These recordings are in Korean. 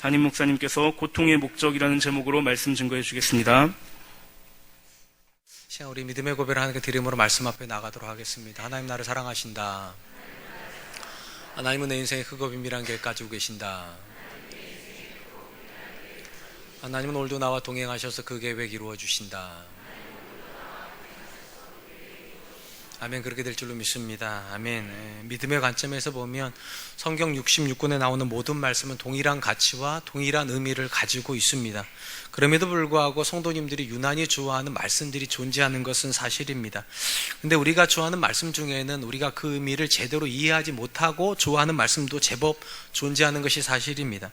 담임 목사님께서 고통의 목적이라는 제목으로 말씀 증거해 주시겠습니다. 시간 우리 믿음의 고백을 하나님께 드림으로 말씀 앞에 나가도록 하겠습니다. 하나님 나를 사랑하신다. 하나님은 내 인생의 크고 비밀한 계획 가지고 계신다. 하나님은 오늘도 나와 동행하셔서 그 계획 이루어 주신다. 아멘. 그렇게 될 줄로 믿습니다. 아멘. 믿음의 관점에서 보면 성경 66권에 나오는 모든 말씀은 동일한 가치와 동일한 의미를 가지고 있습니다. 그럼에도 불구하고 성도님들이 유난히 좋아하는 말씀들이 존재하는 것은 사실입니다. 근데 우리가 좋아하는 말씀 중에는 우리가 그 의미를 제대로 이해하지 못하고 좋아하는 말씀도 제법 존재하는 것이 사실입니다.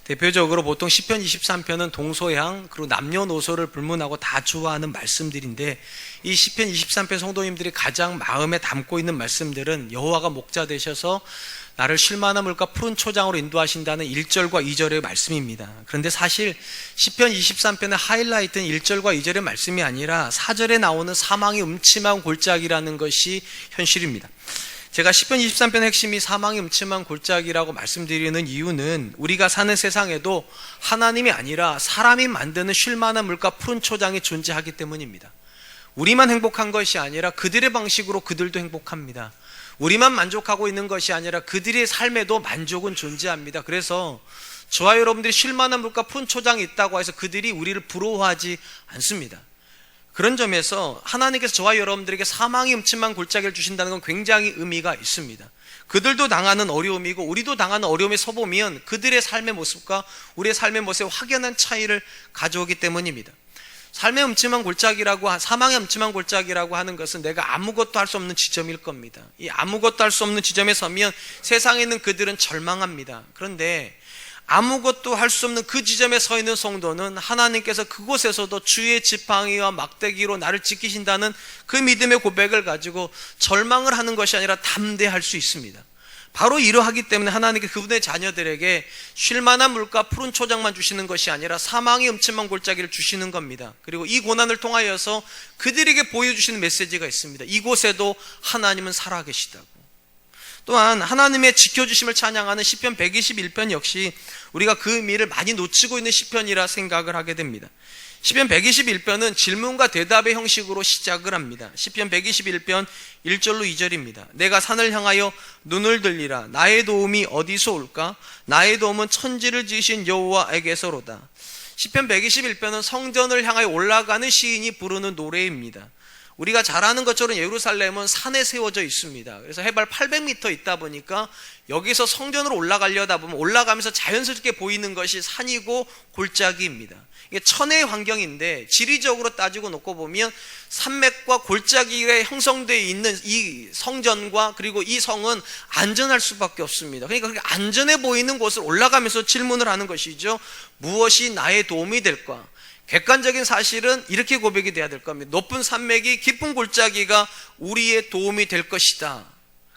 대표적으로 보통 시편 23편은 동서양 그리고 남녀노소를 불문하고 다 좋아하는 말씀들인데, 이 시편 23편 성도님들이 가장 마음에 담고 있는 말씀들은 여호와가 목자 되셔서 나를 쉴만한 물과 푸른 초장으로 인도하신다는 1절과 2절의 말씀입니다. 그런데 사실 시편 23편의 하이라이트는 1절과 2절의 말씀이 아니라 4절에 나오는 사망의 음침한 골짜기라는 것이 현실입니다. 제가 시편 23편의 핵심이 사망의 음침한 골짜기라고 말씀드리는 이유는 우리가 사는 세상에도 하나님이 아니라 사람이 만드는 쉴만한 물과 푸른 초장이 존재하기 때문입니다. 우리만 행복한 것이 아니라 그들의 방식으로 그들도 행복합니다. 우리만 만족하고 있는 것이 아니라 그들의 삶에도 만족은 존재합니다. 그래서 저와 여러분들이 쉴만한 물과 푸른 초장이 있다고 해서 그들이 우리를 부러워하지 않습니다. 그런 점에서 하나님께서 저와 여러분들에게 사망의 음침한 골짜기를 주신다는 건 굉장히 의미가 있습니다. 그들도 당하는 어려움이고 우리도 당하는 어려움에 서보면 그들의 삶의 모습과 우리의 삶의 모습에 확연한 차이를 가져오기 때문입니다. 삶의 음침한 골짜기라고, 사망의 음침한 골짜기라고 하는 것은 내가 아무것도 할 수 없는 지점일 겁니다. 이 아무것도 할 수 없는 지점에 서면 세상에 있는 그들은 절망합니다. 그런데 아무것도 할 수 없는 그 지점에 서 있는 성도는 하나님께서 그곳에서도 주의 지팡이와 막대기로 나를 지키신다는 그 믿음의 고백을 가지고 절망을 하는 것이 아니라 담대할 수 있습니다. 바로 이러하기 때문에 하나님께서 그분의 자녀들에게 쉴만한 물과 푸른 초장만 주시는 것이 아니라 사망의 음침한 골짜기를 주시는 겁니다. 그리고 이 고난을 통하여서 그들에게 보여주시는 메시지가 있습니다. 이곳에도 하나님은 살아계시다고. 또한 하나님의 지켜주심을 찬양하는 시편 121편 역시 우리가 그 의미를 많이 놓치고 있는 시편이라 생각을 하게 됩니다. 시편 121편은 질문과 대답의 형식으로 시작을 합니다. 시편 121편 1절로 2절입니다. 내가 산을 향하여 눈을 들리라. 나의 도움이 어디서 올까? 나의 도움은 천지를 지으신 여호와에게서로다. 시편 121편은 성전을 향하여 올라가는 시인이 부르는 노래입니다. 우리가 잘 아는 것처럼 예루살렘은 산에 세워져 있습니다. 그래서 해발 800m 있다 보니까 여기서 성전으로 올라가려다 보면 올라가면서 자연스럽게 보이는 것이 산이고 골짜기입니다. 이게 천혜의 환경인데 지리적으로 따지고 놓고 보면 산맥과 골짜기가 형성되어 있는 이 성전과 그리고 이 성은 안전할 수밖에 없습니다. 그러니까 그렇게 안전해 보이는 곳을 올라가면서 질문을 하는 것이죠. 무엇이 나의 도움이 될까? 객관적인 사실은 이렇게 고백이 돼야 될 겁니다. 높은 산맥이 깊은 골짜기가 우리의 도움이 될 것이다.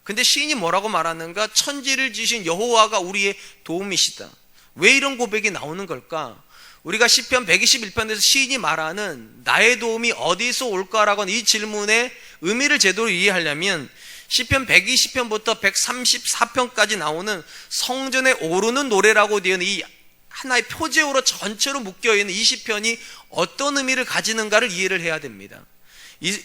근데 시인이 뭐라고 말하는가? 천지를 지으신 여호와가 우리의 도움이시다. 왜 이런 고백이 나오는 걸까? 우리가 시편 121편에서 시인이 말하는 나의 도움이 어디서 올까라고 하는 이 질문의 의미를 제대로 이해하려면 시편 120편부터 134편까지 나오는 성전에 오르는 노래라고 되어 있는 이 하나의 표제어로 전체로 묶여있는 이 시편이 어떤 의미를 가지는가를 이해를 해야 됩니다.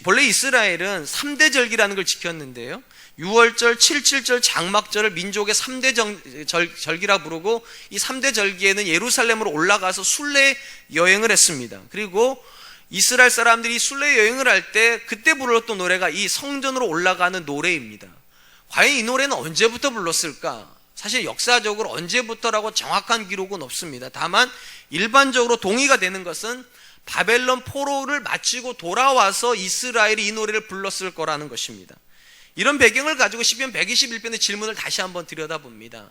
본래 이스라엘은 3대 절기라는 걸 지켰는데요, 6월절, 7.7절, 장막절을 민족의 3대 절기라 부르고 이 3대 절기에는 예루살렘으로 올라가서 순례 여행을 했습니다. 그리고 이스라엘 사람들이 순례 여행을 할 때 그때 불렀던 노래가 이 성전으로 올라가는 노래입니다. 과연 이 노래는 언제부터 불렀을까? 사실 역사적으로 언제부터라고 정확한 기록은 없습니다. 다만 일반적으로 동의가 되는 것은 바벨론 포로를 마치고 돌아와서 이스라엘이 이 노래를 불렀을 거라는 것입니다. 이런 배경을 가지고 시편 121편의 질문을 다시 한번 들여다봅니다.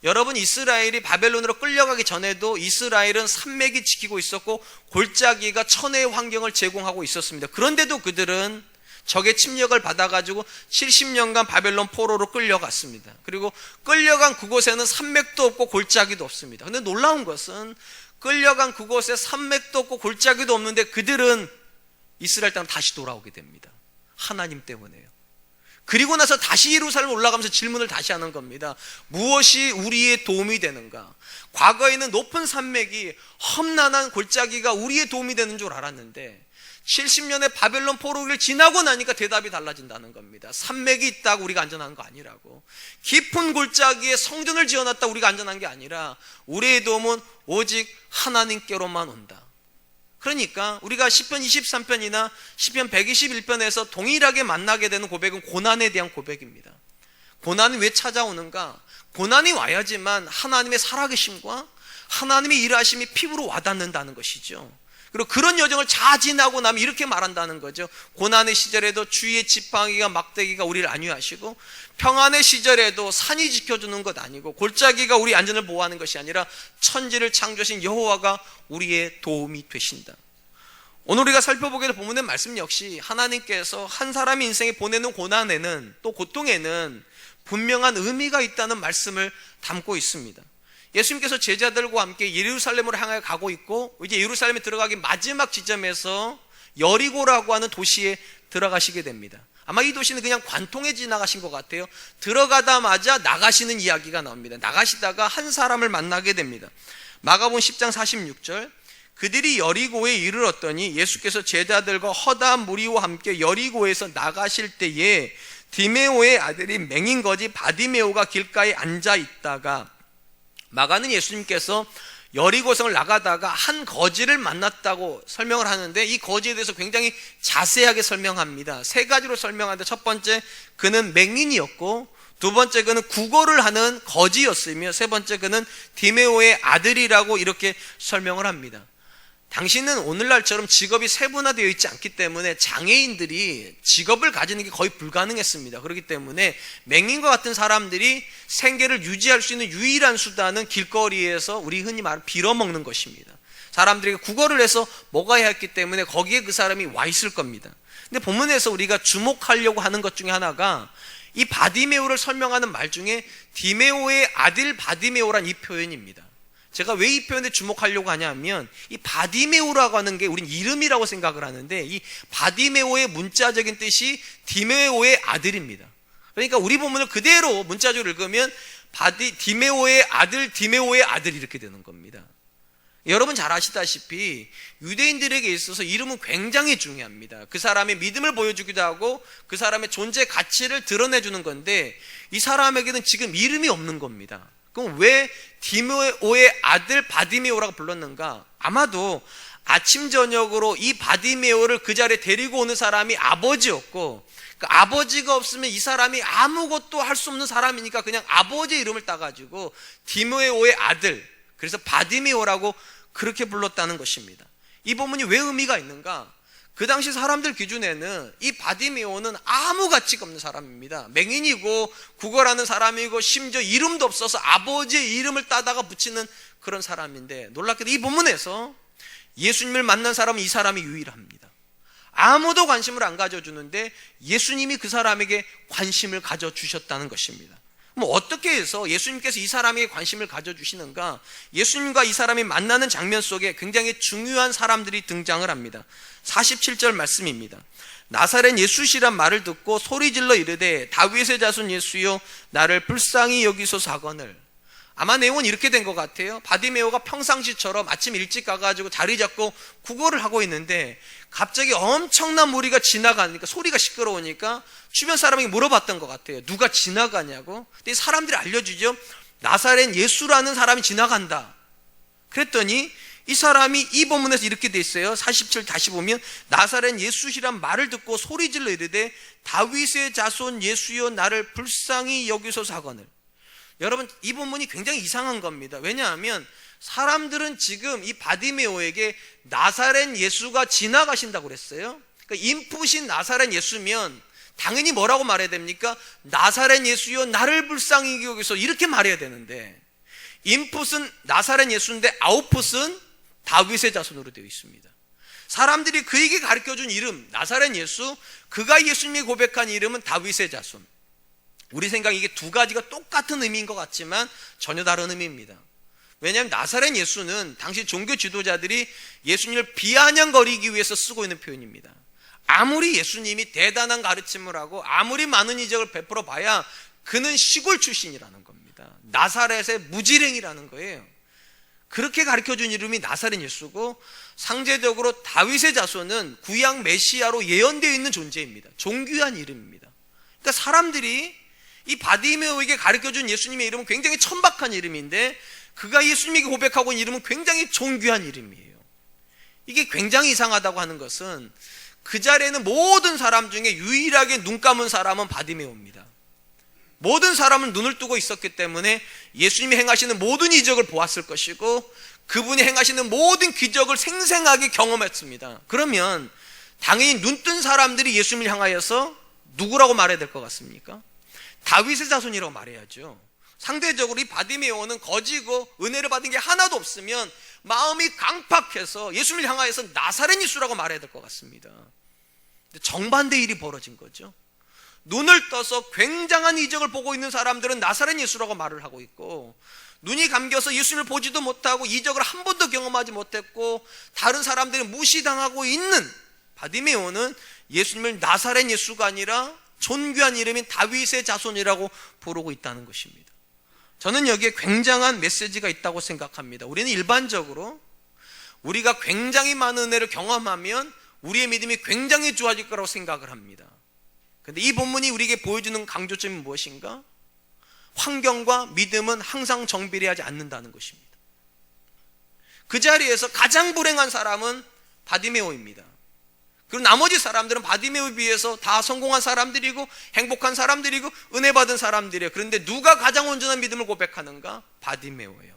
여러분, 이스라엘이 바벨론으로 끌려가기 전에도 이스라엘은 산맥이 지키고 있었고 골짜기가 천혜의 환경을 제공하고 있었습니다. 그런데도 그들은 적의 침략을 받아가지고 70년간 바벨론 포로로 끌려갔습니다. 그리고 끌려간 그곳에는 산맥도 없고 골짜기도 없습니다. 그런데 놀라운 것은 끌려간 그곳에 산맥도 없고 골짜기도 없는데 그들은 이스라엘 땅 다시 돌아오게 됩니다. 하나님 때문에요. 그리고 나서 다시 예루살렘 올라가면서 질문을 다시 하는 겁니다. 무엇이 우리의 도움이 되는가? 과거에는 높은 산맥이 험난한 골짜기가 우리의 도움이 되는 줄 알았는데 70년의 바벨론 포로기를 지나고 나니까 대답이 달라진다는 겁니다. 산맥이 있다고 우리가 안전한 거 아니라고. 깊은 골짜기에 성전을 지어놨다 우리가 안전한 게 아니라 우리의 도움은 오직 하나님께로만 온다. 그러니까 우리가 시편 23편이나 시편 121편에서 동일하게 만나게 되는 고백은 고난에 대한 고백입니다. 고난이 왜 찾아오는가? 고난이 와야지만 하나님의 살아계심과 하나님의 일하심이 피부로 와닿는다는 것이죠. 그리고 그런 여정을 잘 지나고 나면 이렇게 말한다는 거죠. 고난의 시절에도 주의 지팡이가 막대기가 우리를 안위하시고, 평안의 시절에도 산이 지켜주는 것 아니고 골짜기가 우리 안전을 보호하는 것이 아니라 천지를 창조하신 여호와가 우리의 도움이 되신다. 오늘 우리가 살펴보게 될 본문의 말씀 역시 하나님께서 한 사람의 인생에 보내는 고난에는, 또 고통에는 분명한 의미가 있다는 말씀을 담고 있습니다. 예수님께서 제자들과 함께 예루살렘으로 향해 가고 있고, 이제 예루살렘에 들어가기 마지막 지점에서 여리고라고 하는 도시에 들어가시게 됩니다. 아마 이 도시는 그냥 관통해 지나가신 것 같아요. 들어가자마자 나가시는 이야기가 나옵니다. 나가시다가 한 사람을 만나게 됩니다. 마가복음 10장 46절, 그들이 여리고에 이르렀더니 예수께서 제자들과 허다한 무리와 함께 여리고에서 나가실 때에 디메오의 아들이 맹인거지 바디메오가 길가에 앉아 있다가, 마가는 예수님께서 여리고성을 나가다가 한 거지를 만났다고 설명을 하는데, 이 거지에 대해서 굉장히 자세하게 설명합니다. 세 가지로 설명하는데, 첫 번째, 그는 맹인이었고, 두 번째, 그는 국어를 하는 거지였으며, 세 번째, 그는 디메오의 아들이라고 이렇게 설명을 합니다. 당시는 오늘날처럼 직업이 세분화되어 있지 않기 때문에 장애인들이 직업을 가지는 게 거의 불가능했습니다. 그렇기 때문에 맹인과 같은 사람들이 생계를 유지할 수 있는 유일한 수단은 길거리에서 우리 흔히 말하는 빌어먹는 것입니다. 사람들에게 구걸을 해서 먹어야 했기 때문에 거기에 그 사람이 와 있을 겁니다. 근데 본문에서 우리가 주목하려고 하는 것 중에 하나가 이 바디메오를 설명하는 말 중에 디메오의 아들 바디메오란 이 표현입니다. 제가 왜 이 표현에 주목하려고 하냐면, 이 바디메오라고 하는 게 우린 이름이라고 생각을 하는데, 이 바디메오의 문자적인 뜻이 디메오의 아들입니다. 그러니까 우리 본문을 그대로 문자적으로 읽으면 디메오의 아들 이렇게 되는 겁니다. 여러분 잘 아시다시피 유대인들에게 있어서 이름은 굉장히 중요합니다. 그 사람의 믿음을 보여주기도 하고 그 사람의 존재 가치를 드러내주는 건데, 이 사람에게는 지금 이름이 없는 겁니다. 그럼 왜 디메오의 아들 바디메오라고 불렀는가? 아마도 아침 저녁으로 이 바디메오를 그 자리에 데리고 오는 사람이 아버지였고, 그 아버지가 없으면 이 사람이 아무것도 할 수 없는 사람이니까 그냥 아버지의 이름을 따가지고 디메오의 아들, 그래서 바디메오라고 그렇게 불렀다는 것입니다. 이 본문이 왜 의미가 있는가? 그 당시 사람들 기준에는 이 바디메오는 아무 가치가 없는 사람입니다. 맹인이고 구걸하는 사람이고 심지어 이름도 없어서 아버지의 이름을 따다가 붙이는 그런 사람인데, 놀랍게도 이 본문에서 예수님을 만난 사람은 이 사람이 유일합니다. 아무도 관심을 안 가져주는데 예수님이 그 사람에게 관심을 가져주셨다는 것입니다. 그럼 어떻게 해서 예수님께서 이 사람에게 관심을 가져주시는가? 예수님과 이 사람이 만나는 장면 속에 굉장히 중요한 사람들이 등장을 합니다. 47절 말씀입니다. 나사렛 예수시란 말을 듣고 소리질러 이르되 다윗의 자손 예수여 나를 불쌍히 여기소서 하거늘. 아마 내용은 이렇게 된 것 같아요. 바디메오가 평상시처럼 아침 일찍 가가지고 자리 잡고 구걸을 하고 있는데 갑자기 엄청난 무리가 지나가니까, 소리가 시끄러우니까 주변 사람에게 물어봤던 것 같아요. 누가 지나가냐고. 근데 사람들이 알려주죠. 나사렛 예수라는 사람이 지나간다. 그랬더니 이 사람이 이 본문에서 이렇게 돼 있어요. 47 다시 보면 나사렛 예수시란 말을 듣고 소리질러 이르되 다윗의 자손 예수여 나를 불쌍히 여기소서 하거늘. 여러분, 이 본문이 굉장히 이상한 겁니다. 왜냐하면 사람들은 지금 이 바디메오에게 나사렛 예수가 지나가신다고 그랬어요. 그러니까 인풋인 나사렛 예수면 당연히 뭐라고 말해야 됩니까? 나사렛 예수여 나를 불쌍히 여기소서 이렇게 말해야 되는데, 인풋은 나사렛 예수인데 아웃풋은 다윗의 자손으로 되어 있습니다. 사람들이 그에게 가르쳐준 이름 나사렛 예수, 그가 예수님이 고백한 이름은 다윗의 자손. 우리 생각에 이게 두 가지가 똑같은 의미인 것 같지만 전혀 다른 의미입니다. 왜냐하면 나사렛 예수는 당시 종교 지도자들이 예수님을 비아냥거리기 위해서 쓰고 있는 표현입니다. 아무리 예수님이 대단한 가르침을 하고 아무리 많은 이적을 베풀어 봐야 그는 시골 출신이라는 겁니다. 나사렛의 무지랭이라는 거예요. 그렇게 가르쳐준 이름이 나사렛 예수고, 상대적으로 다윗의 자손은 구약 메시아로 예언되어 있는 존재입니다. 존귀한 이름입니다. 그러니까 사람들이 이 바디메오에게 가르쳐준 예수님의 이름은 굉장히 천박한 이름인데, 그가 예수님에게 고백하고 있는 이름은 굉장히 존귀한 이름이에요. 이게 굉장히 이상하다고 하는 것은, 그 자리에는 모든 사람 중에 유일하게 눈 감은 사람은 바디메오입니다. 모든 사람은 눈을 뜨고 있었기 때문에 예수님이 행하시는 모든 이적을 보았을 것이고, 그분이 행하시는 모든 기적을 생생하게 경험했습니다. 그러면 당연히 눈뜬 사람들이 예수님을 향하여서 누구라고 말해야 될 것 같습니까? 다윗의 자손이라고 말해야죠. 상대적으로 이 바디메오는 거지고 은혜를 받은 게 하나도 없으면 마음이 강팍해서 예수님을 향하여서 나사렛 예수라고 말해야 될 것 같습니다. 정반대 일이 벌어진 거죠. 눈을 떠서 굉장한 이적을 보고 있는 사람들은 나사렛 예수라고 말을 하고 있고, 눈이 감겨서 예수님을 보지도 못하고 이적을 한 번도 경험하지 못했고 다른 사람들이 무시당하고 있는 바디메오는 예수님을 나사렛 예수가 아니라 존귀한 이름인 다윗의 자손이라고 부르고 있다는 것입니다. 저는 여기에 굉장한 메시지가 있다고 생각합니다. 우리는 일반적으로 우리가 굉장히 많은 은혜를 경험하면 우리의 믿음이 굉장히 좋아질 거라고 생각을 합니다. 그런데 이 본문이 우리에게 보여주는 강조점이 무엇인가? 환경과 믿음은 항상 정비례하지 않는다는 것입니다. 그 자리에서 가장 불행한 사람은 바디메오입니다. 그리고 나머지 사람들은 바디메오에 비해서 다 성공한 사람들이고 행복한 사람들이고 은혜 받은 사람들이에요. 그런데 누가 가장 온전한 믿음을 고백하는가? 바디메오예요.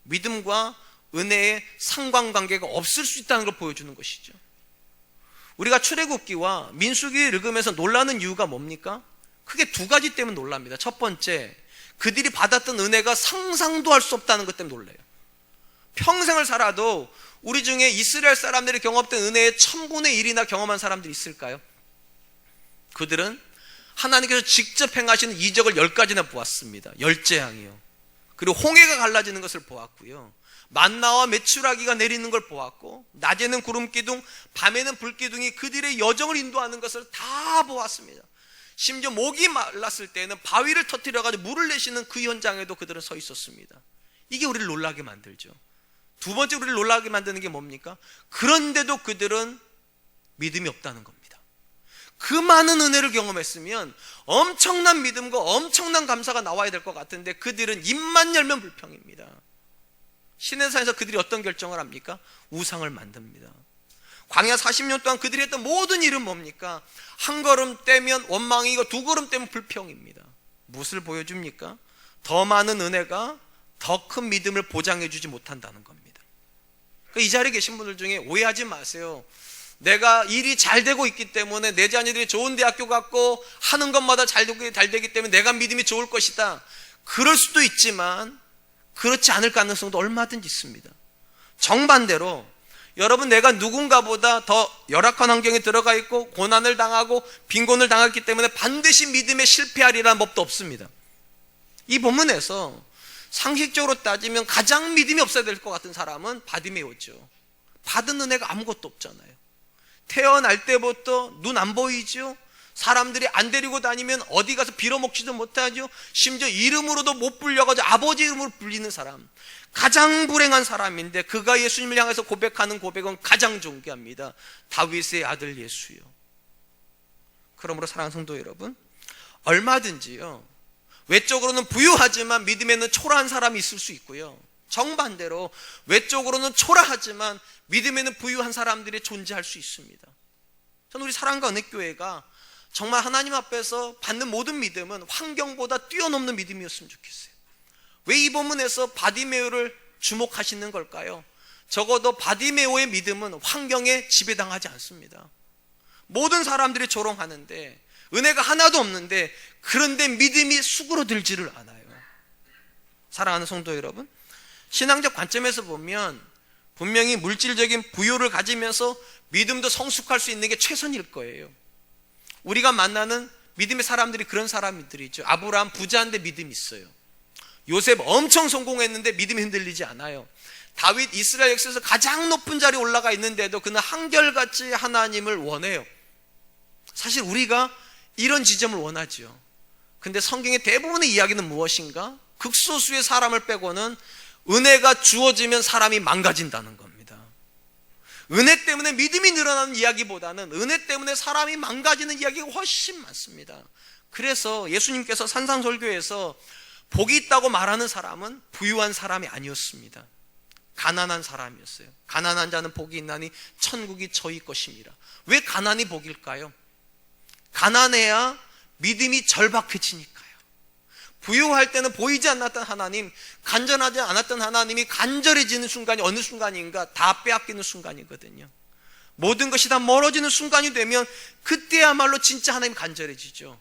믿음과 은혜의 상관관계가 없을 수 있다는 걸 보여주는 것이죠. 우리가 출애굽기와 민수기를 읽으면서 놀라는 이유가 뭡니까? 크게 두 가지 때문에 놀랍니다. 첫 번째, 그들이 받았던 은혜가 상상도 할 수 없다는 것 때문에 놀라요. 평생을 살아도 우리 중에 이스라엘 사람들이 경험했던 은혜의 1000분의 1이나 경험한 사람들이 있을까요? 그들은 하나님께서 직접 행하시는 이적을 10가지나 보았습니다. 열재앙이요. 그리고 홍해가 갈라지는 것을 보았고요. 만나와 메추라기가 내리는 걸 보았고, 낮에는 구름기둥, 밤에는 불기둥이 그들의 여정을 인도하는 것을 다 보았습니다. 심지어 목이 말랐을 때는 바위를 터뜨려가지고 물을 내시는 그 현장에도 그들은 서 있었습니다. 이게 우리를 놀라게 만들죠. 두 번째 우리를 놀라게 만드는 게 뭡니까? 그런데도 그들은 믿음이 없다는 겁니다. 그 많은 은혜를 경험했으면 엄청난 믿음과 엄청난 감사가 나와야 될 것 같은데 그들은 입만 열면 불평입니다. 시내산에서 그들이 어떤 결정을 합니까? 우상을 만듭니다. 광야 40년 동안 그들이 했던 모든 일은 뭡니까? 한 걸음 떼면 원망이고 두 걸음 떼면 불평입니다. 무엇을 보여줍니까? 더 많은 은혜가 더 큰 믿음을 보장해 주지 못한다는 겁니다. 이 자리에 계신 분들 중에 오해하지 마세요. 내가 일이 잘 되고 있기 때문에 내 자녀들이 좋은 대학교 갔고 하는 것마다 잘 되기 때문에 내가 믿음이 좋을 것이다. 그럴 수도 있지만 그렇지 않을 가능성도 얼마든지 있습니다. 정반대로 여러분, 내가 누군가보다 더 열악한 환경에 들어가 있고 고난을 당하고 빈곤을 당했기 때문에 반드시 믿음에 실패하리라는 법도 없습니다. 이 본문에서 상식적으로 따지면 가장 믿음이 없어야 될 것 같은 사람은 바디메오죠. 받은 은혜가 아무것도 없잖아요. 태어날 때부터 눈 안 보이죠. 사람들이 안 데리고 다니면 어디 가서 빌어먹지도 못하죠. 심지어 이름으로도 못 불려가지고 아버지 이름으로 불리는 사람, 가장 불행한 사람인데 그가 예수님을 향해서 고백하는 고백은 가장 존귀합니다. 다윗의 아들 예수요. 그러므로 사랑하는 성도 여러분, 얼마든지요, 외적으로는 부유하지만 믿음에는 초라한 사람이 있을 수 있고요, 정반대로 외적으로는 초라하지만 믿음에는 부유한 사람들이 존재할 수 있습니다. 저는 우리 사랑과 은혜교회가 정말 하나님 앞에서 받는 모든 믿음은 환경보다 뛰어넘는 믿음이었으면 좋겠어요. 왜 이 본문에서 바디메오를 주목하시는 걸까요? 적어도 바디메오의 믿음은 환경에 지배당하지 않습니다. 모든 사람들이 조롱하는데, 은혜가 하나도 없는데, 그런데 믿음이 수그러들지를 않아요. 사랑하는 성도 여러분, 신앙적 관점에서 보면 분명히 물질적인 부요를 가지면서 믿음도 성숙할 수 있는 게 최선일 거예요. 우리가 만나는 믿음의 사람들이 그런 사람들이죠. 아브라함 부자인데 믿음이 있어요. 요셉 엄청 성공했는데 믿음이 흔들리지 않아요. 다윗 이스라엘 역사에서 가장 높은 자리에 올라가 있는데도 그는 한결같이 하나님을 원해요. 사실 우리가 이런 지점을 원하죠. 근데 성경의 대부분의 이야기는 무엇인가? 극소수의 사람을 빼고는 은혜가 주어지면 사람이 망가진다는 겁니다. 은혜 때문에 믿음이 늘어나는 이야기보다는 은혜 때문에 사람이 망가지는 이야기가 훨씬 많습니다. 그래서 예수님께서 산상설교에서 복이 있다고 말하는 사람은 부유한 사람이 아니었습니다. 가난한 사람이었어요. 가난한 자는 복이 있나니 천국이 저희 것입니다. 왜 가난이 복일까요? 가난해야 믿음이 절박해지니까요. 부유할 때는 보이지 않았던 하나님, 간절하지 않았던 하나님이 간절해지는 순간이 어느 순간인가? 다 빼앗기는 순간이거든요. 모든 것이 다 멀어지는 순간이 되면 그때야말로 진짜 하나님 간절해지죠.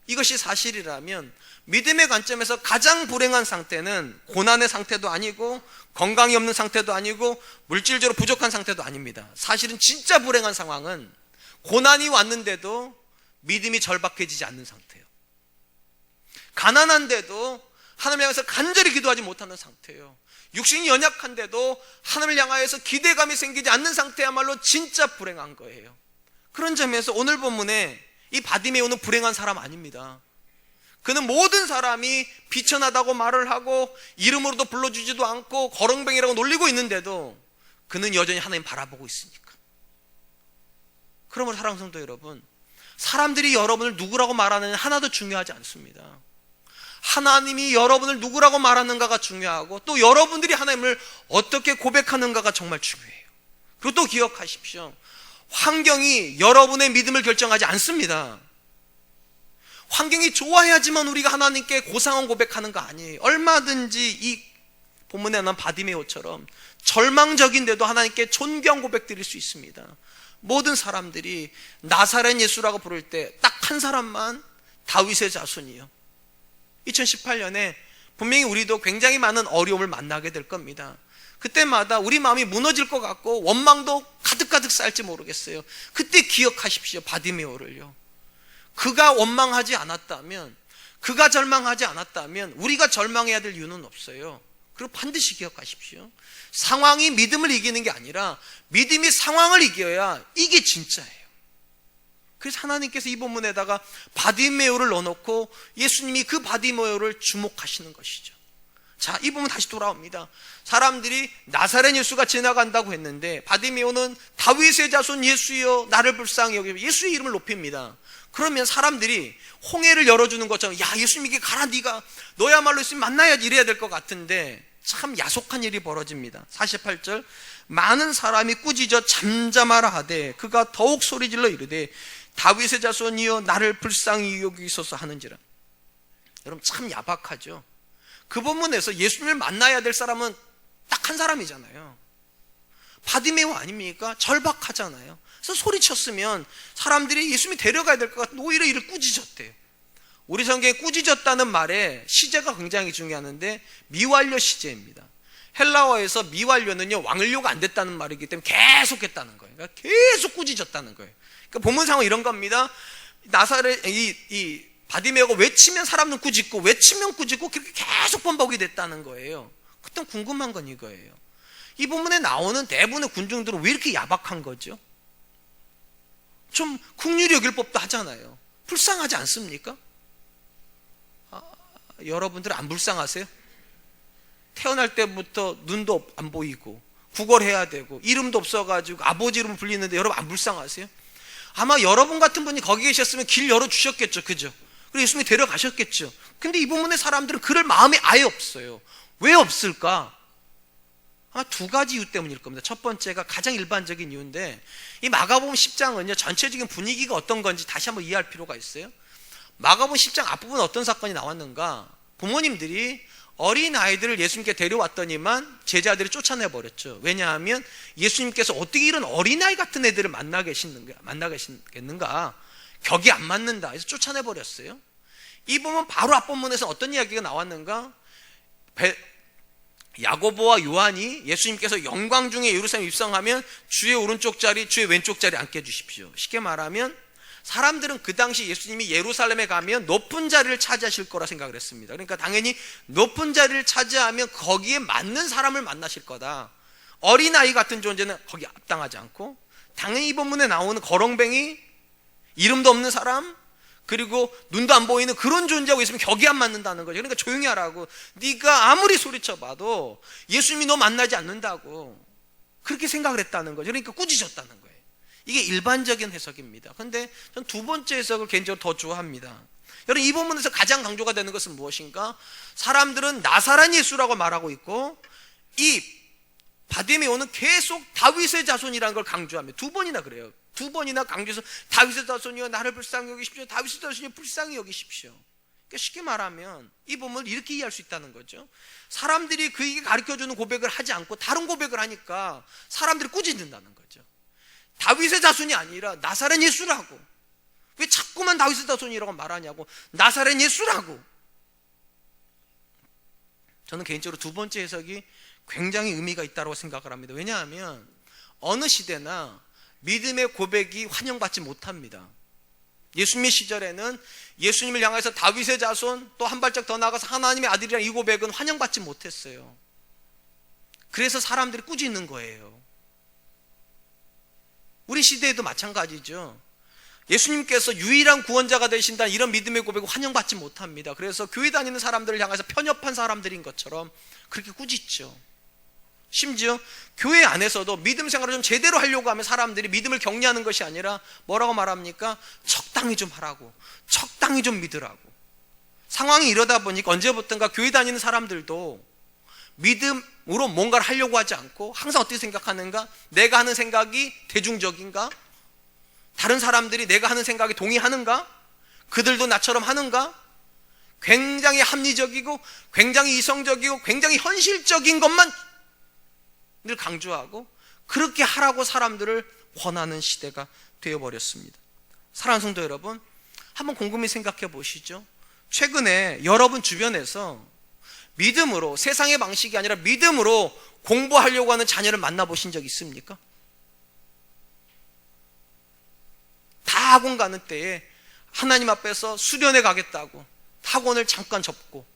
이것이 사실이라면 믿음의 관점에서 가장 불행한 상태는 고난의 상태도 아니고 건강이 없는 상태도 아니고 물질적으로 부족한 상태도 아닙니다. 사실은 진짜 불행한 상황은 고난이 왔는데도 믿음이 절박해지지 않는 상태예요. 가난한데도 하나님을 향해서 간절히 기도하지 못하는 상태예요. 육신이 연약한데도 하나님을 향하여서 기대감이 생기지 않는 상태야말로 진짜 불행한 거예요. 그런 점에서 오늘 본문에 이 바디메오는 불행한 사람 아닙니다. 그는 모든 사람이 비천하다고 말을 하고 이름으로도 불러주지도 않고 거렁뱅이라고 놀리고 있는데도 그는 여전히 하나님 바라보고 있으니까. 그러므로 사랑하는 성도 여러분, 사람들이 여러분을 누구라고 말하느냐 하나도 중요하지 않습니다. 하나님이 여러분을 누구라고 말하는가가 중요하고 또 여러분들이 하나님을 어떻게 고백하는가가 정말 중요해요. 그리고 또 기억하십시오. 환경이 여러분의 믿음을 결정하지 않습니다. 환경이 좋아야지만 우리가 하나님께 고상한 고백하는 거 아니에요. 얼마든지 이 본문에 나온 바디메오처럼 절망적인데도 하나님께 존경 고백 드릴 수 있습니다. 모든 사람들이 나사렛 예수라고 부를 때 딱 한 사람만 다윗의 자손이요. 2018년에 분명히 우리도 굉장히 많은 어려움을 만나게 될 겁니다. 그때마다 우리 마음이 무너질 것 같고 원망도 가득가득 쌓일지 모르겠어요. 그때 기억하십시오. 바디메오를요. 그가 원망하지 않았다면, 그가 절망하지 않았다면 우리가 절망해야 될 이유는 없어요. 그리고 반드시 기억하십시오. 상황이 믿음을 이기는 게 아니라 믿음이 상황을 이겨야 이게 진짜예요. 그래서 하나님께서 이 본문에다가 바디메오를 넣어놓고 예수님이 그 바디메오를 주목하시는 것이죠. 자, 이 부분 다시 돌아옵니다. 사람들이 나사렛 예수가 지나간다고 했는데 바디메오는 다윗의 자손 예수여 나를 불쌍히 여기며 예수의 이름을 높입니다. 그러면 사람들이 홍해를 열어주는 것처럼 야 예수님에게 가라, 네가 너야말로 예수님 만나야지 이래야 될 것 같은데 참 야속한 일이 벌어집니다. 48절 많은 사람이 꾸짖어 잠잠하라 하되 그가 더욱 소리질러 이르되 다윗의 자손이여 나를 불쌍히 여기소서 하는지라. 여러분 참 야박하죠. 그 본문에서 예수님을 만나야 될 사람은 딱 한 사람이잖아요. 바디메오 아닙니까? 절박하잖아요. 그래서 소리쳤으면 사람들이 예수님이 데려가야 될 것 같은데 오히려 이를 꾸짖었대요. 우리 성경에 꾸짖었다는 말에 시제가 굉장히 중요한데 미완료 시제입니다. 헬라어에서 미완료는요 왕을료가 안 됐다는 말이기 때문에 계속했다는 거예요. 그러니까 계속 꾸짖었다는 거예요. 그러니까 본문 상황은 이런 겁니다. 나사렛 이 바디메오가 외치면 사람은 꾸짖고 외치면 꾸짖고 그렇게 계속 번복이 됐다는 거예요. 그때 궁금한 건 이거예요. 이 본문에 나오는 대부분의 군중들은 왜 이렇게 야박한 거죠? 좀 긍휼히 여길 법도 하잖아요. 불쌍하지 않습니까? 여러분들 안 불쌍하세요? 태어날 때부터 눈도 안 보이고 구걸해야 되고 이름도 없어가지고 아버지 이름 불리는데 여러분 안 불쌍하세요? 아마 여러분 같은 분이 거기 계셨으면 길 열어주셨겠죠. 그죠? 그리고 예수님이 데려가셨겠죠. 근데 이 부분의 사람들은 그럴 마음이 아예 없어요. 왜 없을까? 아마 두 가지 이유 때문일 겁니다. 첫 번째가 가장 일반적인 이유인데 이 마가복음 10장은요 전체적인 분위기가 어떤 건지 다시 한번 이해할 필요가 있어요. 마가복음 10장 앞부분 어떤 사건이 나왔는가? 부모님들이 어린 아이들을 예수님께 데려왔더니만 제자들이 쫓아내버렸죠. 왜냐하면 예수님께서 어떻게 이런 어린아이 같은 애들을 만나 계시겠는가? 격이 안 맞는다 해서 쫓아내버렸어요. 이 부분 바로 앞본문에서 어떤 이야기가 나왔는가? 야고보와 요한이 예수님께서 영광 중에 예루살렘 입성하면 주의 오른쪽 자리, 주의 왼쪽 자리 앉게 해주십시오. 쉽게 말하면 사람들은 그 당시 예수님이 예루살렘에 가면 높은 자리를 차지하실 거라 생각을 했습니다. 그러니까 당연히 높은 자리를 차지하면 거기에 맞는 사람을 만나실 거다. 어린아이 같은 존재는 거기 합당하지 않고 당연히 이 본문에 나오는 거렁뱅이 이름도 없는 사람, 그리고 눈도 안 보이는 그런 존재하고 있으면 격이 안 맞는다는 거죠. 그러니까 조용히 하라고. 네가 아무리 소리쳐봐도 예수님이 너 만나지 않는다고 그렇게 생각을 했다는 거죠. 그러니까 꾸짖었다는 거예요. 이게 일반적인 해석입니다. 그런데 전 두 번째 해석을 개인적으로 더 좋아합니다. 여러분, 이 본문에서 가장 강조가 되는 것은 무엇인가? 사람들은 나사렛 예수라고 말하고 있고 이 바디메오는 계속 다윗의 자손이라는 걸 강조합니다. 두 번이나 그래요. 두 번이나 강조해서 다윗의 자손이여 나를 불쌍히 여기십시오. 다윗의 자손이여 불쌍히 여기십시오. 그러니까 쉽게 말하면 이 본문을 이렇게 이해할 수 있다는 거죠. 사람들이 그에게 가르쳐주는 고백을 하지 않고 다른 고백을 하니까 사람들이 꾸짖는다는 거죠. 다윗의 자손이 아니라 나사렛 예수라고. 왜 자꾸만 다윗의 자손이라고 말하냐고. 나사렛 예수라고. 저는 개인적으로 두 번째 해석이 굉장히 의미가 있다고 생각을 합니다. 왜냐하면 어느 시대나 믿음의 고백이 환영받지 못합니다. 예수님의 시절에는 예수님을 향해서 다윗의 자손, 또 한 발짝 더 나아가서 하나님의 아들이라는 이 고백은 환영받지 못했어요. 그래서 사람들이 꾸짖는 거예요. 우리 시대에도 마찬가지죠. 예수님께서 유일한 구원자가 되신다는 이런 믿음의 고백을 환영받지 못합니다. 그래서 교회 다니는 사람들을 향해서 편협한 사람들인 것처럼 그렇게 꾸짖죠. 심지어 교회 안에서도 믿음 생활을 좀 제대로 하려고 하면 사람들이 믿음을 격려하는 것이 아니라 뭐라고 말합니까? 적당히 좀 하라고, 적당히 좀 믿으라고. 상황이 이러다 보니까 언제부턴가 교회 다니는 사람들도 믿음으로 뭔가를 하려고 하지 않고 항상 어떻게 생각하는가? 내가 하는 생각이 대중적인가? 다른 사람들이 내가 하는 생각에 동의하는가? 그들도 나처럼 하는가? 굉장히 합리적이고 굉장히 이성적이고 굉장히 현실적인 것만 늘 강조하고 그렇게 하라고 사람들을 권하는 시대가 되어버렸습니다. 사랑하는 성도 여러분, 한번 곰곰이 생각해 보시죠. 최근에 여러분 주변에서 믿음으로, 세상의 방식이 아니라 믿음으로 공부하려고 하는 자녀를 만나보신 적 있습니까? 다 학원 가는 때에 하나님 앞에서 수련회 가겠다고 학원을 잠깐 접고,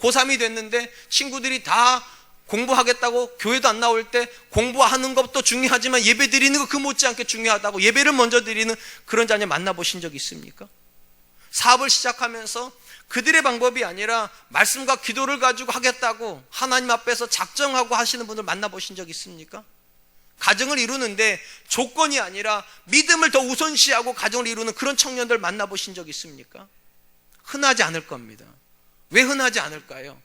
고3이 됐는데 친구들이 다 공부하겠다고 교회도 안 나올 때 공부하는 것도 중요하지만 예배 드리는 거 그 못지않게 중요하다고 예배를 먼저 드리는 그런 자녀 만나보신 적 있습니까? 사업을 시작하면서 그들의 방법이 아니라 말씀과 기도를 가지고 하겠다고 하나님 앞에서 작정하고 하시는 분들 만나보신 적 있습니까? 가정을 이루는데 조건이 아니라 믿음을 더 우선시하고 가정을 이루는 그런 청년들 만나보신 적 있습니까? 흔하지 않을 겁니다. 왜 흔하지 않을까요?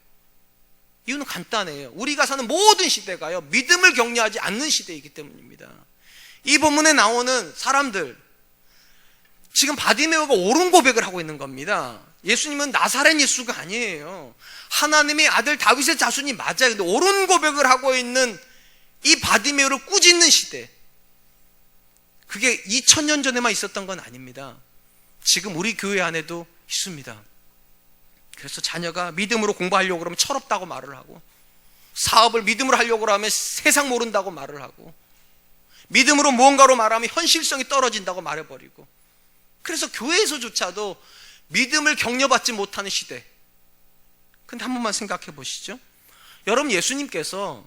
이유는 간단해요. 우리가 사는 모든 시대가요, 믿음을 격려하지 않는 시대이기 때문입니다. 이 본문에 나오는 사람들, 지금 바디메오가 옳은 고백을 하고 있는 겁니다. 예수님은 나사렛 예수가 아니에요. 하나님의 아들 다윗의 자손이 맞아요. 근데 옳은 고백을 하고 있는 이 바디메오를 꾸짖는 시대, 그게 2000년 전에만 있었던 건 아닙니다. 지금 우리 교회 안에도 있습니다. 그래서 자녀가 믿음으로 공부하려고 그러면 철없다고 말을 하고, 사업을 믿음으로 하려고 하면 세상 모른다고 말을 하고, 믿음으로 무언가로 말하면 현실성이 떨어진다고 말해버리고, 그래서 교회에서조차도 믿음을 격려받지 못하는 시대. 근데 한 번만 생각해 보시죠. 여러분, 예수님께서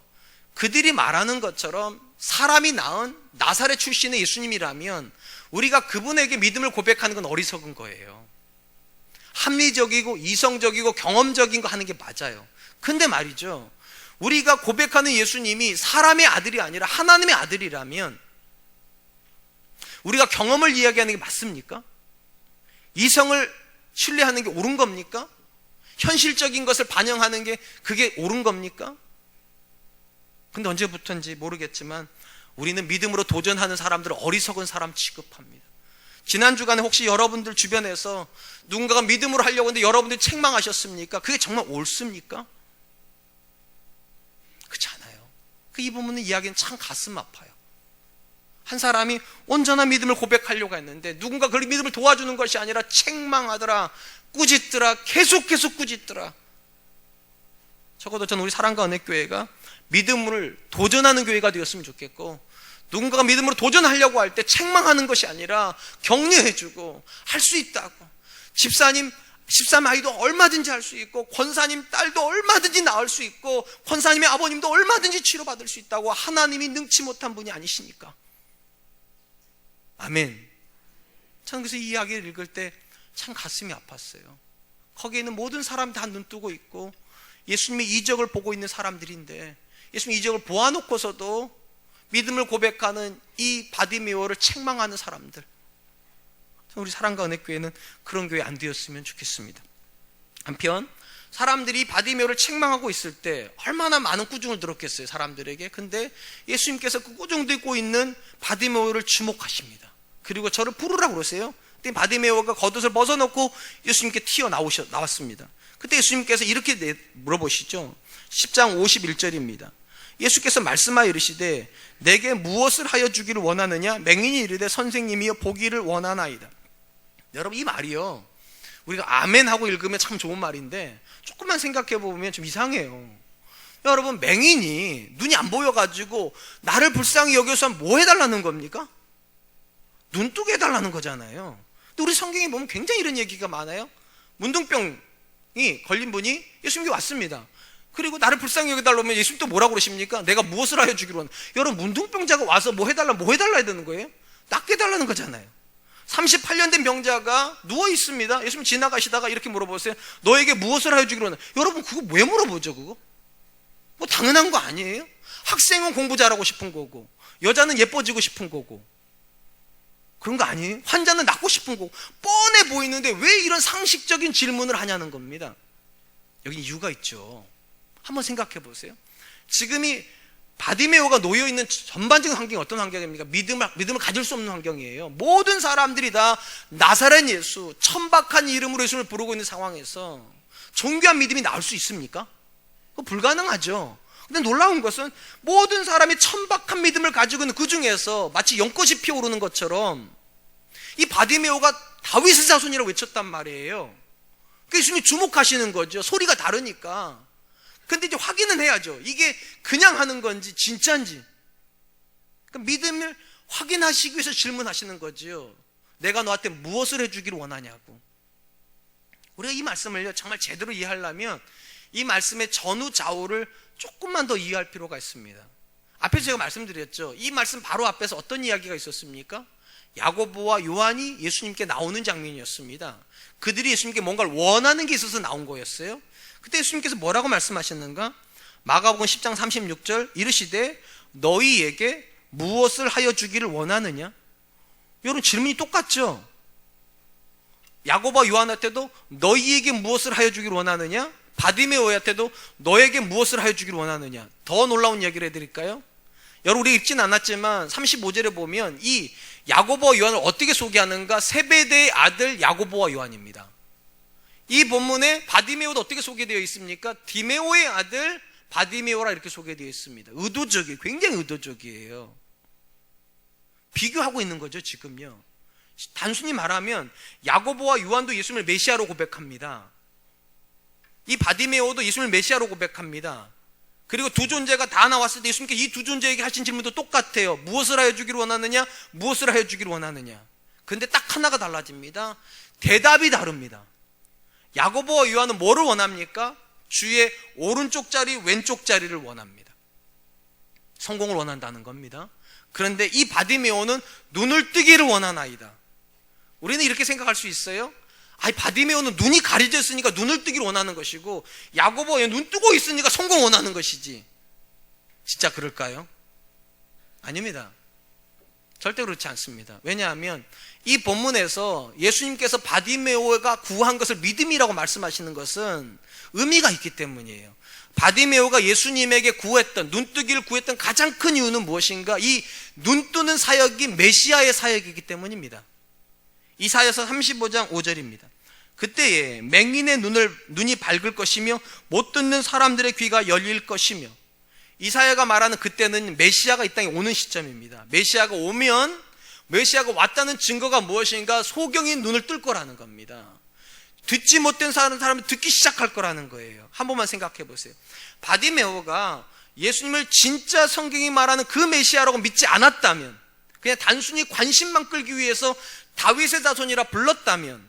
그들이 말하는 것처럼 사람이 낳은 나사렛 출신의 예수님이라면 우리가 그분에게 믿음을 고백하는 건 어리석은 거예요. 합리적이고 이성적이고 경험적인 거 하는 게 맞아요. 근데 말이죠, 우리가 고백하는 예수님이 사람의 아들이 아니라 하나님의 아들이라면 우리가 경험을 이야기하는 게 맞습니까? 이성을 신뢰하는 게 옳은 겁니까? 현실적인 것을 반영하는 게 그게 옳은 겁니까? 근데 언제부터인지 모르겠지만 우리는 믿음으로 도전하는 사람들을 어리석은 사람 취급합니다. 지난 주간에 혹시 여러분들 주변에서 누군가가 믿음으로 하려고 했는데 여러분들이 책망하셨습니까? 그게 정말 옳습니까? 그렇지 않아요. 이 부분의 이야기는 참 가슴 아파요. 한 사람이 온전한 믿음을 고백하려고 했는데 누군가 그 믿음을 도와주는 것이 아니라 책망하더라, 꾸짖더라, 계속 꾸짖더라. 적어도 저는 우리 사랑과 은혜교회가 믿음을 도전하는 교회가 되었으면 좋겠고, 누군가가 믿음으로 도전하려고 할 때 책망하는 것이 아니라 격려해주고, 할 수 있다고, 집사님 아이도 얼마든지 할 수 있고, 권사님 딸도 얼마든지 낳을 수 있고, 권사님의 아버님도 얼마든지 치료받을 수 있다고, 하나님이 능치 못한 분이 아니시니까. 아멘. 저는 그래서 이 이야기를 읽을 때 참 가슴이 아팠어요. 거기에 있는 모든 사람 다 눈 뜨고 있고 예수님의 이적을 보고 있는 사람들인데, 예수님 이적을 보아놓고서도 믿음을 고백하는 이 바디메오를 책망하는 사람들. 우리 사랑과 은혜교회는 그런 교회 안 되었으면 좋겠습니다. 한편 사람들이 바디메오를 책망하고 있을 때 얼마나 많은 꾸중을 들었겠어요, 사람들에게. 근데 예수님께서 그 꾸중되고 있는 바디메오를 주목하십니다. 그리고 저를 부르라고 그러세요. 그때 바디메오가 겉옷을 벗어놓고 예수님께 나왔습니다. 그때 예수님께서 이렇게 물어보시죠. 10장 51절입니다. 예수께서 말씀하여 이르시되 내게 무엇을 하여 주기를 원하느냐? 맹인이 이르되 선생님이여 보기를 원하나이다. 여러분, 이 말이요, 우리가 아멘 하고 읽으면 참 좋은 말인데 조금만 생각해 보면 좀 이상해요. 여러분, 맹인이 눈이 안 보여가지고 나를 불쌍히 여겨서 뭐 해달라는 겁니까? 눈 뜨게 해달라는 거잖아요. 근데 우리 성경에 보면 굉장히 이런 얘기가 많아요. 문둥병이 걸린 분이 예수님께 왔습니다. 그리고 나를 불쌍히 여겨달라고 하면 예수님 또 뭐라고 그러십니까? 내가 무엇을 하여 주기로 하나? 여러분, 문둥병자가 와서 뭐 해달라 해야 되는 거예요? 낫게 해달라는 거잖아요. 38년 된 병자가 누워 있습니다. 예수님 지나가시다가 이렇게 물어보세요. 너에게 무엇을 하여 주기로 하나? 여러분, 그거 왜 물어보죠, 그거? 뭐 당연한 거 아니에요? 학생은 공부 잘하고 싶은 거고, 여자는 예뻐지고 싶은 거고, 그런 거 아니에요? 환자는 낫고 싶은 거고, 뻔해 보이는데 왜 이런 상식적인 질문을 하냐는 겁니다. 여기 이유가 있죠. 한번 생각해 보세요. 지금이 바디메오가 놓여있는 전반적인 환경이 어떤 환경입니까? 믿음을 가질 수 없는 환경이에요. 모든 사람들이 다 나사렛 예수, 천박한 이름으로 예수를 부르고 있는 상황에서 존귀한 믿음이 나올 수 있습니까? 그거 불가능하죠. 근데 놀라운 것은 모든 사람이 천박한 믿음을 가지고 있는 그 중에서 마치 연꽃이 피어오르는 것처럼 이 바디메오가 다윗의 자손이라고 외쳤단 말이에요. 그러니까 예수님이 주목하시는 거죠. 소리가 다르니까. 근데 이제 확인은 해야죠. 이게 그냥 하는 건지 진짜인지. 그러니까 믿음을 확인하시기 위해서 질문하시는 거죠. 내가 너한테 무엇을 해주기를 원하냐고. 우리가 이 말씀을 정말 제대로 이해하려면 이 말씀의 전후 좌우를 조금만 더 이해할 필요가 있습니다. 앞에서 제가 말씀드렸죠. 이 말씀 바로 앞에서 어떤 이야기가 있었습니까? 야고보와 요한이 예수님께 나오는 장면이었습니다. 그들이 예수님께 뭔가를 원하는 게 있어서 나온 거였어요. 그때 예수님께서 뭐라고 말씀하셨는가? 마가복음 10장 36절 이르시되 너희에게 무엇을 하여 주기를 원하느냐? 여러분, 질문이 똑같죠? 야고보와 요한한테도 너희에게 무엇을 하여 주기를 원하느냐? 바디메오한테도 너에게 무엇을 하여 주기를 원하느냐? 더 놀라운 이야기를 해드릴까요? 여러분, 우리 읽진 않았지만 35절에 보면 이 야고보와 요한을 어떻게 소개하는가? 세베대의 아들 야고보와 요한입니다. 이 본문에 바디메오도 어떻게 소개되어 있습니까? 디메오의 아들 바디메오라 이렇게 소개되어 있습니다. 의도적이에요. 굉장히 의도적이에요. 비교하고 있는 거죠, 지금요. 단순히 말하면 야고보와 요한도 예수님을 메시아로 고백합니다. 이 바디메오도 예수님을 메시아로 고백합니다. 그리고 두 존재가 다 나왔을 때 예수님께 이 두 존재에게 하신 질문도 똑같아요. 무엇을 하여 주기를 원하느냐? 무엇을 하여 주기를 원하느냐? 근데 딱 하나가 달라집니다. 대답이 다릅니다. 야고보와 요한은 뭐를 원합니까? 주의 오른쪽 자리, 왼쪽 자리를 원합니다. 성공을 원한다는 겁니다. 그런데 이 바디메오는 눈을 뜨기를 원하나이다. 우리는 이렇게 생각할 수 있어요. 바디메오는 눈이 가려져 있으니까 눈을 뜨기를 원하는 것이고 야고보가 눈 뜨고 있으니까 성공을 원하는 것이지. 진짜 그럴까요? 아닙니다. 절대 그렇지 않습니다. 왜냐하면 이 본문에서 예수님께서 바디메오가 구한 것을 믿음이라고 말씀하시는 것은 의미가 있기 때문이에요. 바디메오가 예수님에게 구했던, 눈뜨기를 구했던 가장 큰 이유는 무엇인가? 이 눈뜨는 사역이 메시아의 사역이기 때문입니다. 이사야서 35장 5절입니다. 그때에 맹인의 눈이 밝을 것이며 못 듣는 사람들의 귀가 열릴 것이며, 이사야가 말하는 그때는 메시아가 이 땅에 오는 시점입니다. 메시아가 오면, 메시아가 왔다는 증거가 무엇인가? 소경이 눈을 뜰 거라는 겁니다. 듣지 못된 사람은 듣기 시작할 거라는 거예요. 한 번만 생각해 보세요. 바디메오가 예수님을 진짜 성경이 말하는 그 메시아라고 믿지 않았다면, 그냥 단순히 관심만 끌기 위해서 다윗의 자손이라 불렀다면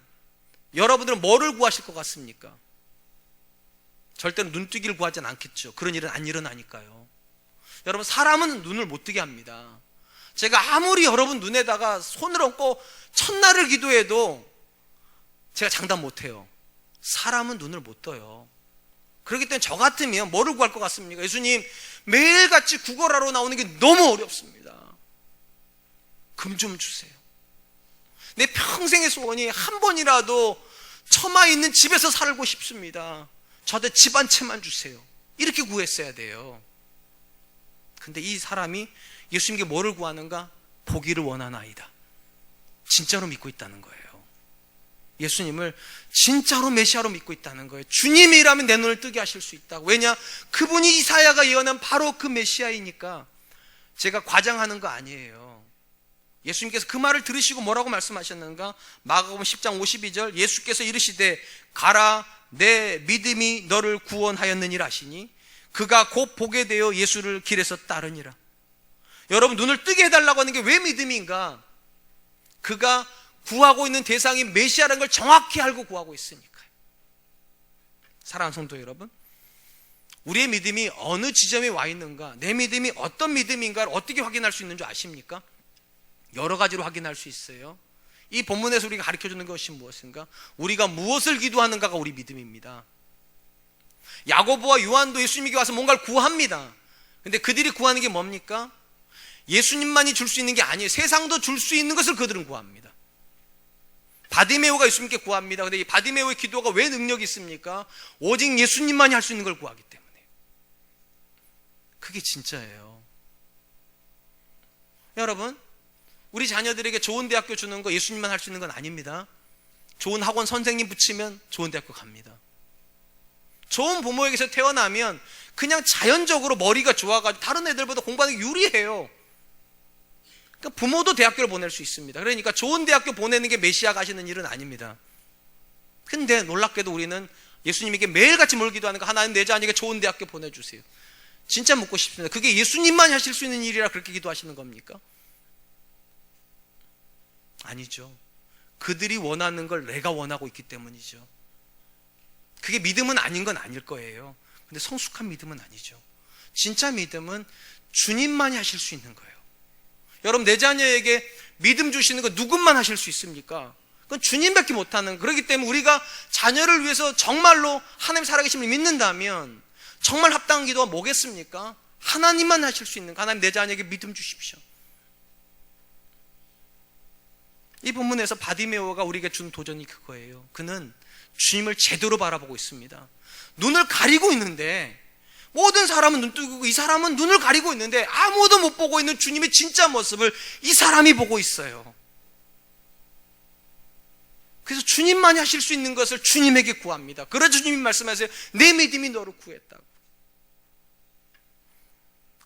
여러분들은 뭐를 구하실 것 같습니까? 절대로 눈뜨기를 구하진 않겠죠. 그런 일은 안 일어나니까요. 여러분, 사람은 눈을 못 뜨게 합니다. 제가 아무리 여러분 눈에다가 손을 얹고 첫날을 기도해도 제가 장담 못해요. 사람은 눈을 못 떠요. 그렇기 때문에 저 같으면 뭐를 구할 것 같습니까? 예수님, 매일같이 구걸하러 나오는 게 너무 어렵습니다. 금 좀 주세요. 내 평생의 소원이 한 번이라도 처마에 있는 집에서 살고 싶습니다. 저한테 집 한 채만 주세요. 이렇게 구했어야 돼요. 근데 이 사람이 예수님께 뭐를 구하는가? 보기를 원하나이다. 진짜로 믿고 있다는 거예요. 예수님을 진짜로 메시아로 믿고 있다는 거예요. 주님이라면 내 눈을 뜨게 하실 수 있다고. 왜냐? 그분이 이사야가 예언한 바로 그 메시아이니까. 제가 과장하는 거 아니에요. 예수님께서 그 말을 들으시고 뭐라고 말씀하셨는가? 마가복음 10장 52절, 예수께서 이르시되 가라, 내 믿음이 너를 구원하였느니라 하시니 그가 곧 보게 되어 예수를 길에서 따르니라. 여러분, 눈을 뜨게 해달라고 하는 게 왜 믿음인가? 그가 구하고 있는 대상이 메시아라는 걸 정확히 알고 구하고 있으니까요. 사랑하는 성도 여러분, 우리의 믿음이 어느 지점에 와 있는가, 내 믿음이 어떤 믿음인가를 어떻게 확인할 수 있는 줄 아십니까? 여러 가지로 확인할 수 있어요. 이 본문에서 우리가 가르쳐주는 것이 무엇인가? 우리가 무엇을 기도하는가가 우리 믿음입니다. 야고보와 요한도 예수님에게 와서 뭔가를 구합니다. 근데 그들이 구하는 게 뭡니까? 예수님만이 줄 수 있는 게 아니에요. 세상도 줄 수 있는 것을 그들은 구합니다. 바디메오가 예수님께 구합니다. 근데 이 바디메오의 기도가 왜 능력이 있습니까? 오직 예수님만이 할 수 있는 걸 구하기 때문에. 그게 진짜예요. 여러분, 우리 자녀들에게 좋은 대학교 주는 거 예수님만 할 수 있는 건 아닙니다. 좋은 학원 선생님 붙이면 좋은 대학교 갑니다. 좋은 부모에게서 태어나면 그냥 자연적으로 머리가 좋아가지고 다른 애들보다 공부하는 게 유리해요. 그러니까 부모도 대학교를 보낼 수 있습니다. 그러니까 좋은 대학교 보내는 게 메시아가 하시는 일은 아닙니다. 근데 놀랍게도 우리는 예수님에게 매일같이 뭘 기도하는 거, 하나님 내 자녀에게 좋은 대학교 보내주세요. 진짜 묻고 싶습니다. 그게 예수님만 하실 수 있는 일이라 그렇게 기도하시는 겁니까? 아니죠. 그들이 원하는 걸 내가 원하고 있기 때문이죠. 그게 믿음은 아닌 건 아닐 거예요. 근데 성숙한 믿음은 아니죠. 진짜 믿음은 주님만이 하실 수 있는 거예요. 여러분, 내 자녀에게 믿음 주시는 거 누구만 하실 수 있습니까? 그건 주님밖에 못하는. 그렇기 때문에 우리가 자녀를 위해서 정말로 하나님 살아계심을 믿는다면 정말 합당한 기도가 뭐겠습니까? 하나님만 하실 수 있는 거. 하나님, 내 자녀에게 믿음 주십시오. 이 본문에서 바디메오가 우리에게 준 도전이 그거예요. 그는 주님을 제대로 바라보고 있습니다. 눈을 가리고 있는데, 모든 사람은 눈 뜨고 이 사람은 눈을 가리고 있는데 아무도 못 보고 있는 주님의 진짜 모습을 이 사람이 보고 있어요. 그래서 주님만이 하실 수 있는 것을 주님에게 구합니다. 그래서 주님이 말씀하세요. 내 믿음이 너를 구했다고.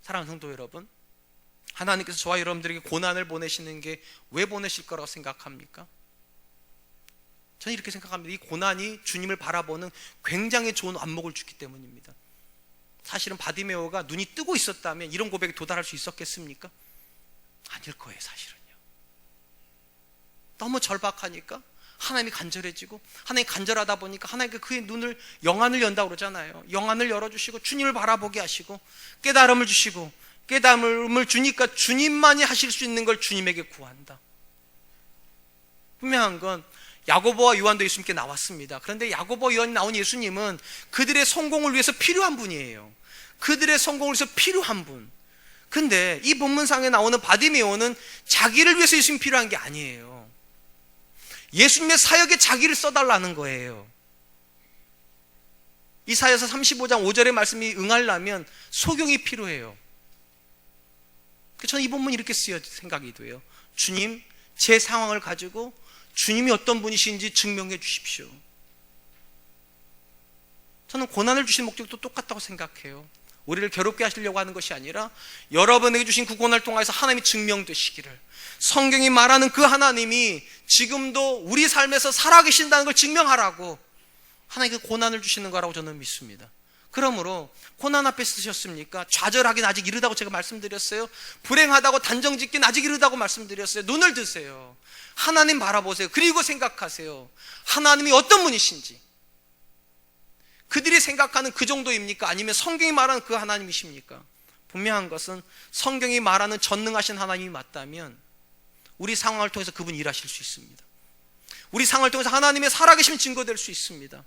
사랑하는 성도 여러분, 하나님께서 저와 여러분들에게 고난을 보내시는 게 왜 보내실 거라고 생각합니까? 저는 이렇게 생각합니다. 이 고난이 주님을 바라보는 굉장히 좋은 안목을 주기 때문입니다. 사실은 바디메오가 눈이 뜨고 있었다면 이런 고백에 도달할 수 있었겠습니까? 아닐 거예요, 사실은요. 너무 절박하니까 하나님이 간절해지고, 하나님이 간절하다 보니까 하나님께 그의 눈을, 영안을 연다고 그러잖아요. 영안을 열어주시고 주님을 바라보게 하시고 깨달음을 주시고, 깨달음을 주니까 주님만이 하실 수 있는 걸 주님에게 구한다. 분명한 건 야고보와 요한도 예수님께 나왔습니다. 그런데 야고보와 요한이 나온 예수님은 그들의 성공을 위해서 필요한 분이에요. 그들의 성공을 위해서 필요한 분. 근데 이 본문상에 나오는 바디메오는 자기를 위해서 예수님이 필요한 게 아니에요. 예수님의 사역에 자기를 써달라는 거예요. 이사야서 35장 5절의 말씀이 응하려면 소경이 필요해요. 저는 이 본문이 이렇게 쓰여 생각이 돼요. 주님, 제 상황을 가지고 주님이 어떤 분이신지 증명해 주십시오. 저는 고난을 주신 목적도 똑같다고 생각해요. 우리를 괴롭게 하시려고 하는 것이 아니라 여러분에게 주신 그 고난을 통해서 하나님이 증명되시기를, 성경이 말하는 그 하나님이 지금도 우리 삶에서 살아계신다는 걸 증명하라고 하나님께 고난을 주시는 거라고 저는 믿습니다. 그러므로 고난 앞에 쓰셨습니까? 좌절하긴 아직 이르다고 제가 말씀드렸어요. 불행하다고 단정짓긴 아직 이르다고 말씀드렸어요. 눈을 드세요. 하나님 바라보세요. 그리고 생각하세요. 하나님이 어떤 분이신지. 그들이 생각하는 그 정도입니까? 아니면 성경이 말하는 그 하나님이십니까? 분명한 것은 성경이 말하는 전능하신 하나님이 맞다면 우리 상황을 통해서 그분이 일하실 수 있습니다. 우리 상황을 통해서 하나님의 살아계심 증거될 수 있습니다.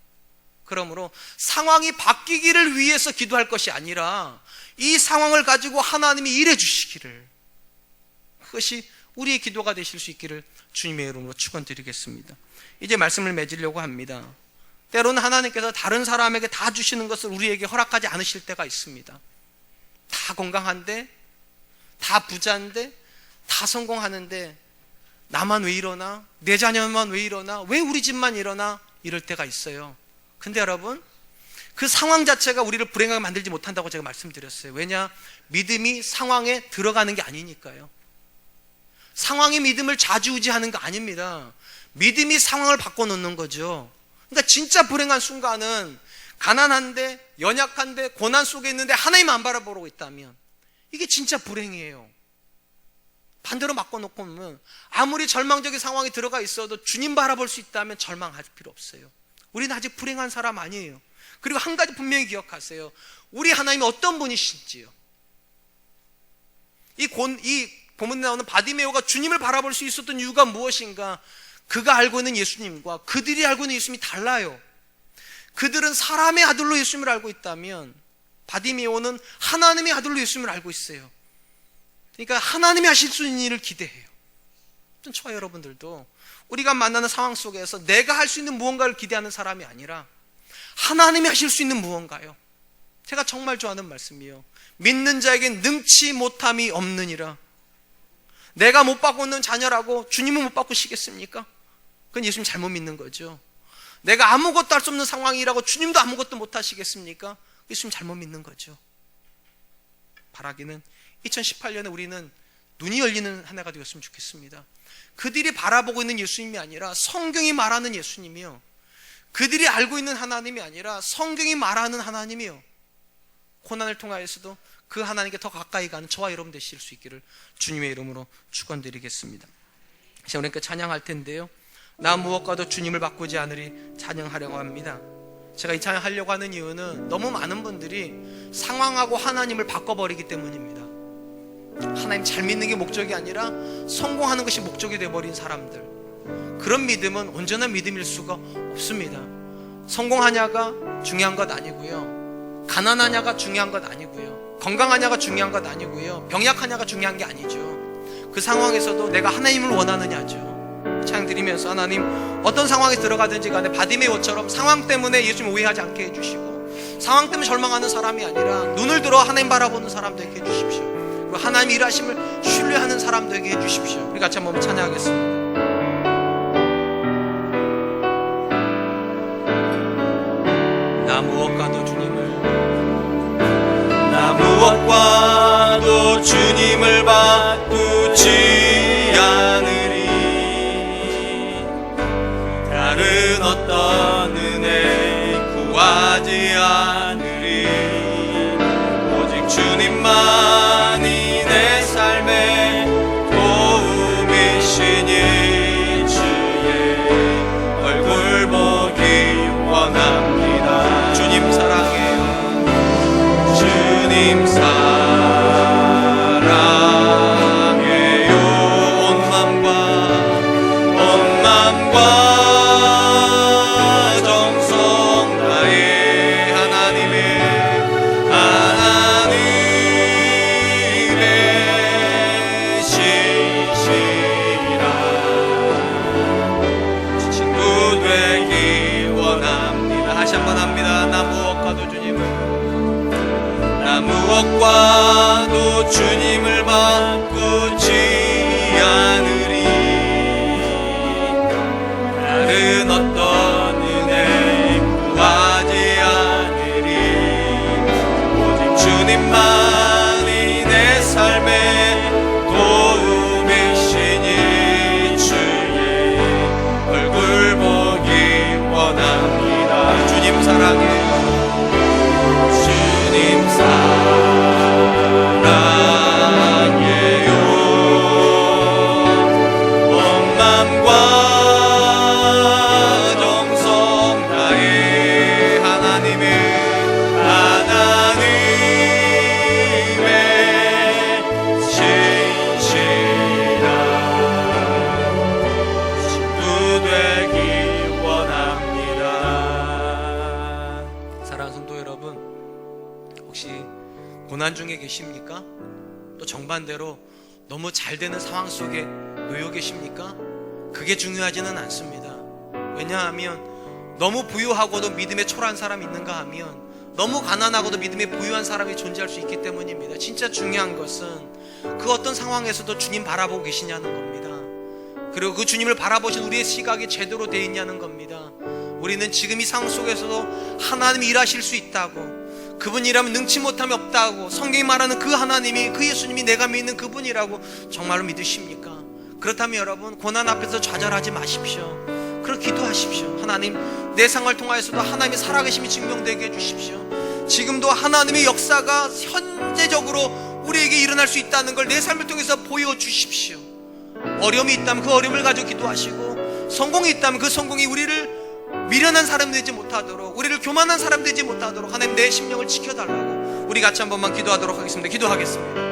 그러므로 상황이 바뀌기를 위해서 기도할 것이 아니라 이 상황을 가지고 하나님이 일해 주시기를, 그것이 우리의 기도가 되실 수 있기를 주님의 이름으로 축원드리겠습니다. 이제 말씀을 맺으려고 합니다. 때로는 하나님께서 다른 사람에게 다 주시는 것을 우리에게 허락하지 않으실 때가 있습니다. 다 건강한데, 다 부자인데, 다 성공하는데 나만 왜 이러나? 내 자녀만 왜 이러나? 왜 우리 집만 이러나? 이럴 때가 있어요. 근데 여러분, 그 상황 자체가 우리를 불행하게 만들지 못한다고 제가 말씀드렸어요. 왜냐? 믿음이 상황에 들어가는 게 아니니까요. 상황이 믿음을 좌지우지하는 거 아닙니다. 믿음이 상황을 바꿔놓는 거죠. 그러니까 진짜 불행한 순간은 가난한데, 연약한데, 고난 속에 있는데 하나님 안 바라보고 있다면 이게 진짜 불행이에요. 반대로 바꿔놓고 보면 아무리 절망적인 상황에 들어가 있어도 주님 바라볼 수 있다면 절망할 필요 없어요. 우리는 아직 불행한 사람 아니에요. 그리고 한 가지 분명히 기억하세요. 우리 하나님이 어떤 분이신지요. 이 본문에 나오는 바디메오가 주님을 바라볼 수 있었던 이유가 무엇인가? 그가 알고 있는 예수님과 그들이 알고 있는 예수님이 달라요. 그들은 사람의 아들로 예수님을 알고 있다면 바디메오는 하나님의 아들로 예수님을 알고 있어요. 그러니까 하나님이 하실 수 있는 일을 기대해요. 저와 여러분들도 우리가 만나는 상황 속에서 내가 할 수 있는 무언가를 기대하는 사람이 아니라 하나님이 하실 수 있는 무언가요. 제가 정말 좋아하는 말씀이에요. 믿는 자에겐 능치 못함이 없느니라. 내가 못 받고 있는 자녀라고 주님은 못 바꾸시겠습니까? 그건 예수님 잘못 믿는 거죠. 내가 아무것도 할 수 없는 상황이라고 주님도 아무것도 못 하시겠습니까? 예수님 잘못 믿는 거죠. 바라기는 2018년에 우리는 눈이 열리는 한 해가 되었으면 좋겠습니다. 그들이 바라보고 있는 예수님이 아니라 성경이 말하는 예수님이요, 그들이 알고 있는 하나님이 아니라 성경이 말하는 하나님이요, 고난을 통하여서도 그 하나님께 더 가까이 가는 저와 여러분 되실 수 있기를 주님의 이름으로 축원드리겠습니다. 이제 우리가 찬양할 텐데요, 나 무엇과도 주님을 바꾸지 않으리 찬양하려고 합니다. 제가 이 찬양하려고 하는 이유는 너무 많은 분들이 상황하고 하나님을 바꿔버리기 때문입니다. 하나님 잘 믿는 게 목적이 아니라 성공하는 것이 목적이 되어버린 사람들, 그런 믿음은 온전한 믿음일 수가 없습니다. 성공하냐가 중요한 것 아니고요, 가난하냐가 중요한 것 아니고요, 건강하냐가 중요한 것 아니고요, 병약하냐가 중요한 게 아니죠. 그 상황에서도 내가 하나님을 원하느냐죠. 찬양 드리면서 하나님 어떤 상황에 들어가든지 간에 바디메오처럼 상황 때문에 예수님 오해하지 않게 해주시고, 상황 때문에 절망하는 사람이 아니라 눈을 들어 하나님 바라보는 사람 되게 해주십시오. 그리고 하나님 일하심을 신뢰하는 사람 되게 해주십시오. 우리 같이 한번 찬양하겠습니다. 나 무엇과도 주님을 바꾸지 않으리. 다른 어떤 은혜 구하지 않으리. 오직 주님만이 내 삶의 도움이시니 주의 얼굴 보기 원합니다. 주님 사랑해요. 주님 사랑해요. 온 맘과 정성 다해 하나님의 계십니까? 또 정반대로 너무 잘 되는 상황 속에 놓여 계십니까? 그게 중요하지는 않습니다. 왜냐하면 너무 부유하고도 믿음에 초라한 사람이 있는가 하면 너무 가난하고도 믿음에 부유한 사람이 존재할 수 있기 때문입니다. 진짜 중요한 것은 그 어떤 상황에서도 주님 바라보고 계시냐는 겁니다. 그리고 그 주님을 바라보신 우리의 시각이 제대로 되어 있냐는 겁니다. 우리는 지금 이 상황 속에서도 하나님이 일하실 수 있다고, 그분이 일하면 능치 못함이 없다고, 성경이 말하는 그 하나님이, 그 예수님이 내가 믿는 그분이라고 정말로 믿으십니까? 그렇다면 여러분, 고난 앞에서 좌절하지 마십시오. 그렇게 기도하십시오. 하나님, 내 생활 통하여서도 하나님이 살아계심이 증명되게 해주십시오. 지금도 하나님의 역사가 현재적으로 우리에게 일어날 수 있다는 걸 내 삶을 통해서 보여주십시오. 어려움이 있다면 그 어려움을 가지고 기도하시고, 성공이 있다면 그 성공이 우리를 미련한 사람 되지 못하도록, 우리를 교만한 사람 되지 못하도록 하나님 내 심령을 지켜달라고 우리 같이 한 번만 기도하도록 하겠습니다. 기도하겠습니다.